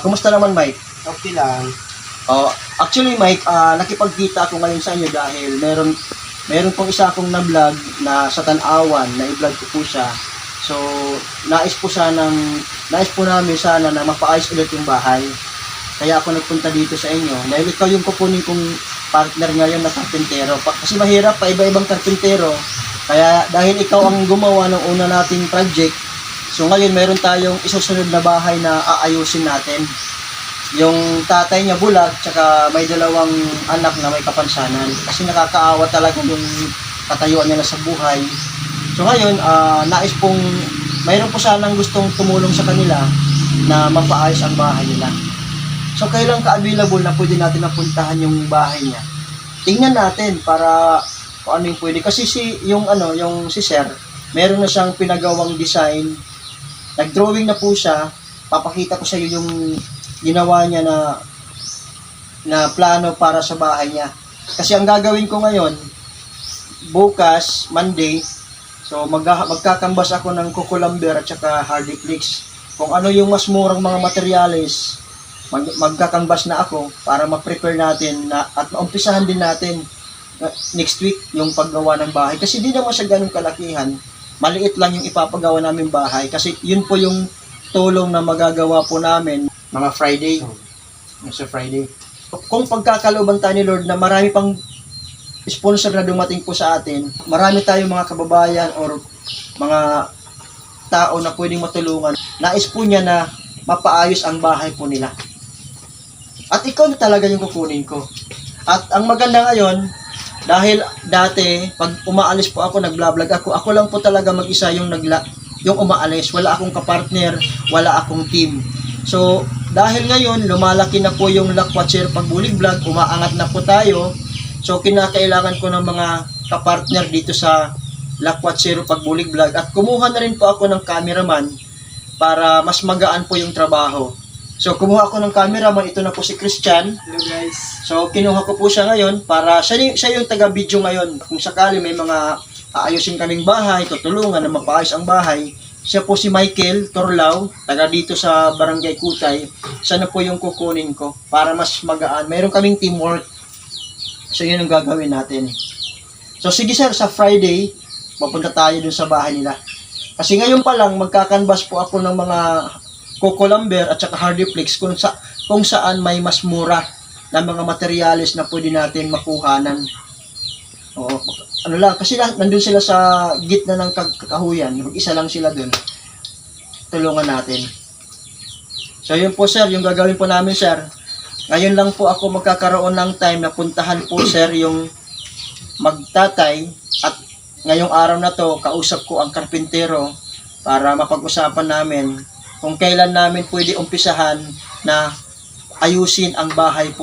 Kumusta naman, Mike? Okay lang. Actually, Mike, nakipagkita ako ngayon sa inyo dahil meron pong isa akong na-vlog na sa Tanawan, na i-vlog ko po siya. So, nais po namin sana na mapaayos ulit yung bahay. Kaya ako nagpunta dito sa inyo. Dahil ikaw yung kukunin kong partner ngayon na karpintero. Kasi mahirap pa iba-ibang karpintero. Kaya dahil ikaw ang gumawa ng una nating project, so ngayon meron tayong isusunod na bahay na aayusin natin. Yung tatay niya bulag, tsaka may dalawang anak na may kapansanan. Kasi nakakaawa talaga yung katayuan nila sa buhay. So ngayon, mayroon po sanang gustong tumulong sa kanila na mapaayos ang bahay nila. So kailan ka-available na pwede natin napuntahan yung bahay niya? Tingnan natin para kung ano yung pwede. Kasi yung si Sir, meron na siyang pinagawang design. Nag-drawing na po siya. Papakita ko sa iyo yung ginawa niya na plano para sa bahay niya. Kasi ang gagawin ko ngayon, bukas, Monday, so magkakambas ako ng cucumber at saka hardiplex. Kung ano yung mas murang mga materyales, magkakambas na ako para ma-prepare natin at maumpisahan din natin next week yung paggawa ng bahay. Kasi di naman siya ganun kalakihan. Maliit lang yung ipapagawa namin bahay. Kasi yun po yung tulong na magagawa po namin mga Friday. Sa Friday. Kung pagkakalooban tayo ni Lord na marami pang sponsor na dumating po sa atin, marami tayong mga kababayan or mga tao na pwedeng matulungan. Nais po niya na mapaayos ang bahay po nila. At ikaw na talaga yung kukunin ko. At ang maganda ngayon, dahil dati, pag umaalis po ako, nag-vlog ako lang po talaga mag-isa yung umaalis. Wala akong kapartner, wala akong team. So, dahil ngayon, lumalaki na po yung Lakwatser Pagbulig Vlog, umaangat na po tayo. So, kinakailangan ko ng mga kapartner dito sa Lakwatser Pagbulig Vlog. At kumuha na rin po ako ng cameraman para mas magaan po yung trabaho. So, kumuha ako ng cameraman. Ito na po si Christian. Hello guys. So, kinuha ko po siya ngayon para siya yung taga-video ngayon. Kung sakali may mga aayusin kaming bahay, tutulungan na mapaayos ang bahay. Siya po si Michael Torlao, taga dito sa Barangay Kutay. Siya na po yung kukunin ko para mas magaan. Mayroon kaming teamwork. So, yun ang gagawin natin. So, sige sir, sa Friday, mapunta tayo dun sa bahay nila. Kasi ngayon pa lang, magkakanvas po ako ng mga cucumber at saka hardiplex kung saan may mas mura na mga materyales na pwede natin makuhanan. Oo, kasi nandun sila sa gitna ng kahuyan, isa lang sila dun. Tulungan natin. So yun po sir, yung gagawin po namin sir. Ngayon lang po ako magkakaroon ng time na puntahan po sir yung magtatay at ngayong araw na to, kausap ko ang karpintero para mapag-usapan namin kung kailan namin pwede umpisahan na ayusin ang bahay po.